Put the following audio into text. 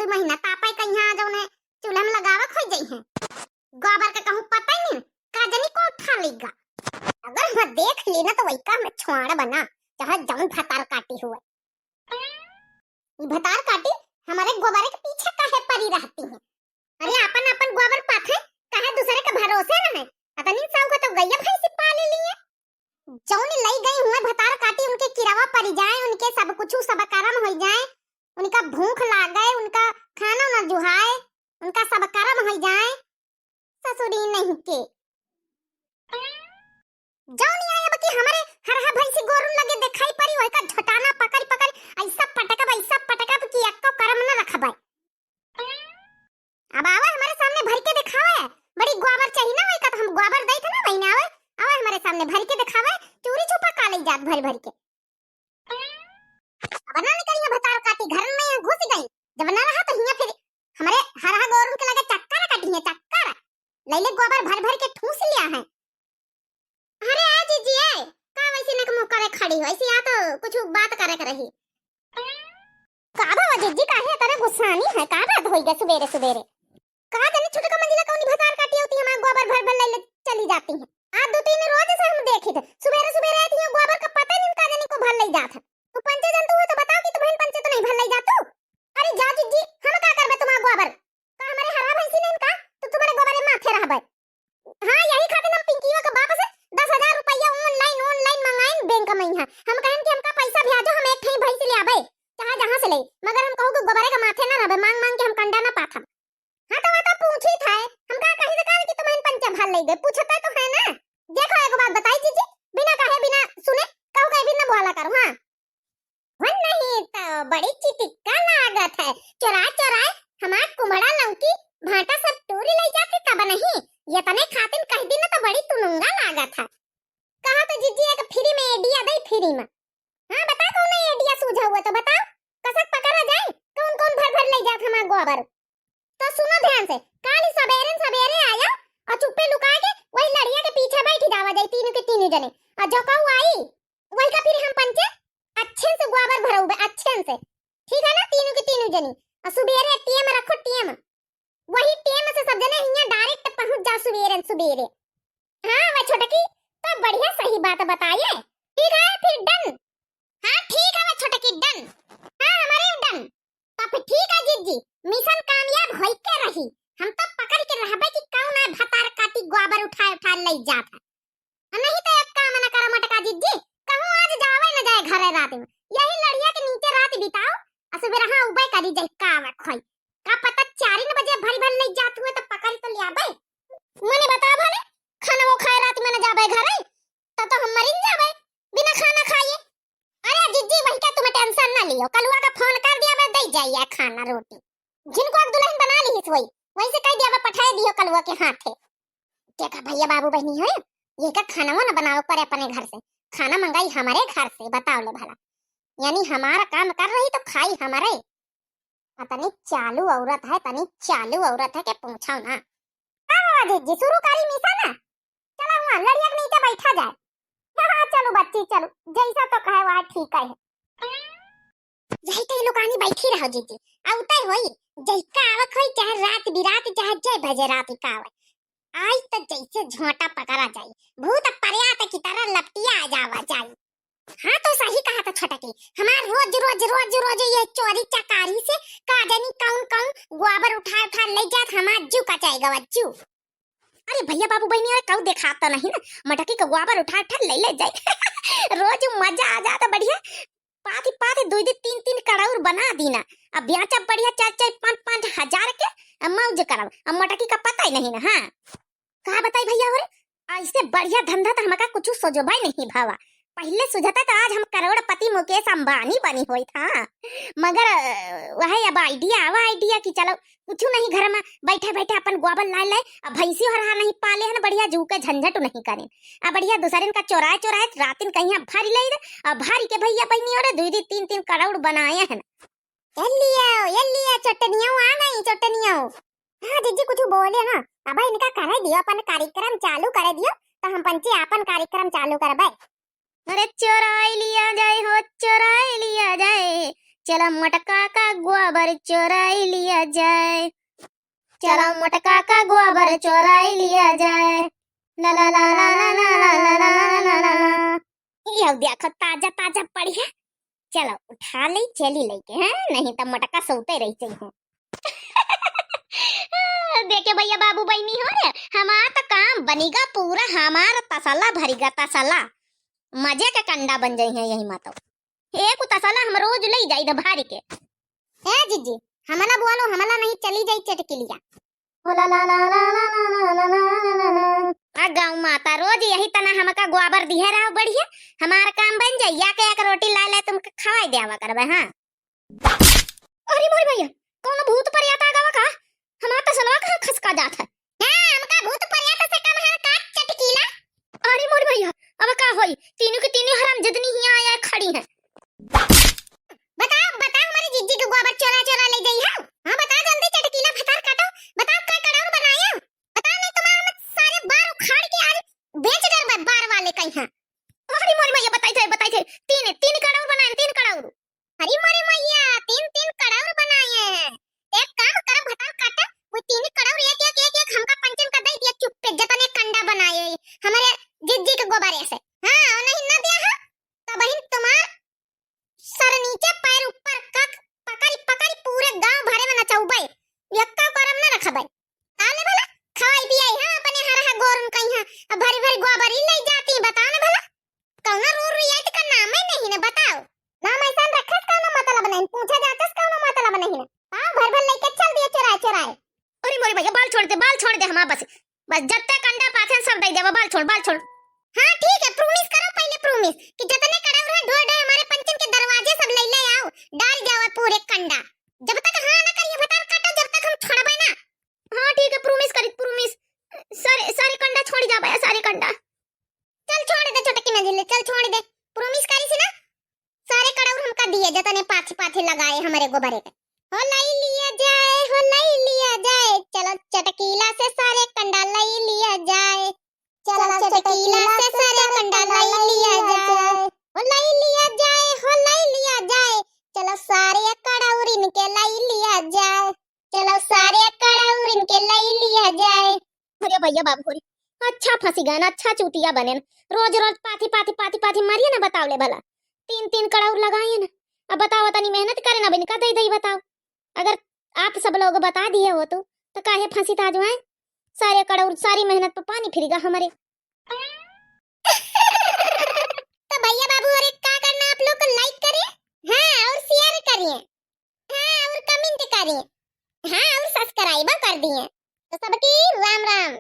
दो महीना तापाई कहीं आ जाओ ने चूल्हा में लगावा खोई जाई है। गोबर का कहूं पता ही नहीं का जनी को उठा लेगा। अगर मैं देख ली ना तो वही का मैं छुआड़ा बना चाहे जाऊं भतार काटी हुए। भतार काटी हमारे गोबर के पीछे काहे पड़ी रहती है। अरे अपन अपन गोबर पाथे काहे दूसरे के भरोसे न है। पता नहीं सब को तो गैया भैंसी पाले लिए जौन लई गई हुए भतार काटी उनके किरावा पड़ जाए उनके सब कुछ सब करम हो जाए उनका भूख लागे उनका खाना न जुहाए उनका सब करम हो जाए ससुरी नहीं के जौन आया बकी हमारे हरहा भैंसी गोरुन लगे दिखाई पड़ी ओए का झटाना पकड़ पकड़ ऐसा पटका कि अक्को करम न रखबे। अब आवा हमारे सामने भर के दिखावे बड़ी गोबर चाहिए ना ओए का हम गोबर दई थे ना वही ना आवा हमारे सामने भर के दिखावे चोरी छुपा का ले जात भर के। अब ना निकलिए भतार काटी घर में घुस गई जब ना रहा तो हिया फिर हमारे हरहा गोरुन के लगे चक्कर काटी है चक्कर लैले गोबर भर के ठूस लिया है। अरे आ जीजी ए का वैसे नक मुंह करे खड़ी हो ऐसे या तो कुछ बात करे कर रही का बाबा जीजी काहे तेरे गुस्सानी है का बात होई गे सवेरे सवेरे का जाने छोटे का मंजिला कौन भतार काटी होती है हमारा गोबर भर ले चली जाती है। आज 2-3 रोज से हम देखे थे सवेरे आती है गोबर का पता नहीं का जाने को भर ले जात है। तो पंचे जंतु हो तो बताओ कि तुम्हें पंचे तो नहीं भर ले जातू। अरे जा जीजी हम का करबे तुम्हारा गोबर का हमारे हरा भैंसी नहीं का तो तुम्हारे गोबर में माथे रहबे। हां यही खातिर हम पिंकीवा का बाप से 10,000 रुपया ऑनलाइन मंगाइन बैंक में है हम कहन कि हमका पैसा भेजो हम एक ठई भैंसी ले आबे चाहे जहां से ले मगर हम कहू कि गोबर का माथे ना रहबे मांग के हम कंडा ना पाथम। हां तो वो पूछी था हम का कहीं से कहा कि तुम्हें पंचा भर ले गए पूछता तो है ना। देखो एक बात बताई जीजी बिना कहे बिना सुने कहू कहीं भी ना बोला करो। हां वन नहीं तो बड़ी चिटिक्का लागत है चोरा हमार कुमड़ा लौकी भाटा सब टोरी ले जाती तब नहीं ये तने खातिन कह दी ना तो बड़ी तुनुंगा लागत है। कहा तो जीजी एक फ्री में एडिया दई फ्री में। हां बता कौन एडिया सूझा हुआ तो बताओ कसक पकड़ा जाए कौन भर ले जात हमार गोबर। तो सुनो ध्यान से काली सवेरे आया और चुप्पे लुका के वही लड़िया के पीछे बैठी जावा जाए तीनों के तीनों जने और जो कहू आई वही का फिर हम पंचे अच्छे से गोबर भरऊ अच्छे से ठीक है ना तीनों के तीनों जनी और सुबेरे टीएम रखो टीएम वही टीएम से सब जने यहां डायरेक्ट पहुंच जा सुबेरे। हां वो छोटकी तो बढ़िया सही बात बताइए ठीक है फिर डन। हां ठीक है वो छोटकी डन। हां हमारे डन तो फिर ठीक है जीजी मिशन कामयाब होई के रही हम तो पकड़ के रहबे कि कौन है भतार काटी गोबर उठा ले जात है नहीं तो एक काम ना करा मटका जीजी कहूं आज जावे न जाए घरे रात में यही लड़िया के नीचे रात बिताओ असबेरा हां उबे करी जाए कावा खोई का पता 4 बजे भर ले जात हुए तो पकड़ तो ले आबे। मने बता भले खाना वो खाए रात में न जाबे घरे तो हम मरिन जाबे बिना खाना खाए। अरे जीजी वही का तुम टेंशन ना लियो कलुआ का फोन कर दिया मैं दे जाइए खाना रोटी जिनको एक दुल्हन बना ली है वही से कह दिया मैं पठाए दियो कलुआ के हाथे क्या का भैया बाबू बहनी है ये का खाना वो न बनाओ पर अपने घर से खाना मंगाई हमारे घर से बताओ ले भला यानी हमारा काम कर रही तो खाई हमारे तनी चालू औरत है के पूछो ना। हां जीजी शुरू करी मिशन ना चलो वहां लड़िया के नीचे बैठा जाए। हां चलो बच्ची चलो जैसा तो कहे वहां ठीक है यही तो लुकानी बैठी रहो जीजी आउते होई जैका आवत होई चाहे रात बिरात चाहे जय बजे रात का आवे आज तो जैसे झोंटा पकड़ा जाए भूत पर्यात की तरह लपटिया आ जावा जाए। हाँ तो सही कहा था छोटा की हमार रोज ये चोरी चकारी से काजनी कौन गोबर उठा ले जात हमार जू का चाहेगा जू। अरे भैया बाबू बहनी और कऊ दिखाता नहीं ना मटकी का गोबर उठा ले जाए रोज मजा आ जाता बढ़िया पाती 2-3 कड़ौर बना दी ना अब ब्याचा बढ़िया 4-5 हजार के मौज कराओ अब मटकी का पता ही नहीं ना। हां कहा बताई भैया और ऐसे बढ़िया धंधा तो हमका कुछ सोचो भाई नहीं भावा पहले सुझाता तो आज हम करोड़पति मुकेश अंबानी बनी हुई था मगर वह अब आइडिया कि चलो कुछ नहीं घर में बैठे अपन गोबर ला अब भैंसी हरा नहीं पाले है ना बढ़िया जू के झंझट नहीं करें अब बढ़िया दूसरे का चोराए रातिन कहीं भर ले अब भर के भैया बहनी और 2-3 करोड़ बनाए हैं। लिया चटनियों आ गई चटनियों। हां जीजी कुछ बोले ना अब इनका कर दियो अपन कार्यक्रम चालू कर दियो तो हम पंचे अपन कार्यक्रम चालू करबे। अरे चोराई लिया जाए चला मटका का गोबर चोराई लिया जाए, चला मटका का गोबर चोराई लिया जाए। ला ला ला ला ला ला ला ला ला ला ला। ये देखो ताजा ताजा पड़ी है, चलो उठा ले चली लेके हैं, नहीं तो मटका सोते रह चाहिए। देखे भैया बाबू बहनी हो रे, हमारा तो काम बनेगा पूरा, हमारा तसला भरेगा तसला, मजे का कंडा बन जाई है यही मातो। एक तसला हम रोज ले जाई द भारी के। ए जीजी हमला बोलो, हमला नहीं चली जाई चटकिलिया। ओ ला ला ला ला ला ला ला ला ला। आ गाँव माता रोज यही तना हमका गोबर दिहे रहो बढ़िया, हमारा काम बन जाई, या के एक रोटी ला ले तुमके खवाई देवा करबे। हां अरे मोर भैया कौन भूत परियाता गावा का, हमार तो सलवा कहां खसका जात है। हां हमका भूत परियाता से कम है का चटकीला। अरे मोर भैया अब का होई, तीनों के तीनों हराम जदनी हिया आया खड़ी है। बताओ बताओ हमारी जिज्जी के गोबर चोरा चोरा ले गई है। हां बताओ जल्दी चटकीला फटार काटो, बताओ क्या कड़ाऊ बनाया, बताओ नहीं तुम्हारा मैं सारे बार उखाड़ के आज बेच कर बार वाले कहीं है। अरे मोर भैया बताई थे तीन तीन कड़ाऊ बनाए, तीन कड़ाऊ। अरे मोरे भैया तीन तीन कड़ाऊ बनाए हैं, एक काम कर बताओ काटा वो तीन कड़ाऊ एक एक एक एक हमका पंचन कर दे दिया, चुप पे जतने कंडा बनाए हमारे जिज्जी के गोबर से। हां और नहीं ना दिया है तो बहन तुम्हार सर नीचे पैर ऊपर कक पकड़ी पकड़ी पूरे गांव भरे में नचाउबे, यक्का करम ना रखबे। आले भला खाई पियाई हां अपने हरहा गोरन कहीं है भरी भरी गोबर ही ले जाती, बताओ ना भला कौना रो रियात का नाम ही नहीं ना, बताओ नाम ऐसा रखत कौनो मतलब नहीं, पूछा जातस कौनो मतलब नहीं ना। हां भर भर लेके चल दिया चुराए चुराए। अरे मोरे भैया बाल छोड़ दे हमारा बस जब तक कंडा पाथे सब दे देवा, बाल छोड़। हां ठीक है प्रॉमिस करो पहले, प्रॉमिस कि जितने कड़ाऊ रहे ढोर ढोर हमारे पंचन के दरवाजे सब ले आओ, डाल जाओ पूरे कंडा। जब तक हां ना करिए बताओ काटो, जब तक हम छोड़बे ना। हां ठीक है प्रॉमिस करी प्रॉमिस, सारे कंडा छोड़ जा भैया, सारे कंडा चल छोड़ दे छोटकी नजिले, चल छोड़ दे प्रॉमिस करी सी ना, सारे कड़ाऊ हमका दिए जतने पाछे पाछे लगाए हमारे गोबरे के। हो लाई लिया जाए, चलो चटकीला से सारे कंडा लाई लिया जाए, चलो चटकीला से सारे कंडा लाई लिया जाए। हो लाई लिया जाए, चलो सारे कड़ाऊ इनके लाई लिया जाए, चलो सारे कड़ाऊ इनके लाई लिया जाए। अरे भैया बाबू रे अच्छा फंसी गए ना, अच्छा चूतिया बने ना, रोज रोज पाथी मारिए ना, बताओ ले भला तीन तीन कड़ाऊ लगाइए ना। अब बताओ तनी मेहनत करे ना बिनका दे बताओ, अगर आप सब लोग बता दिए हो तो काहे फंसी ताज है, सारे कड़ाऊ सारी मेहनत पर पानी फिरेगा हमारे। तो भैया बाबू और क्या करना आप लोग को लाइक करिए, हाँ और शेयर करिए, हाँ और कमेंट करिए, हाँ और सब्सक्राइब कर दिए। तो सबकी राम राम।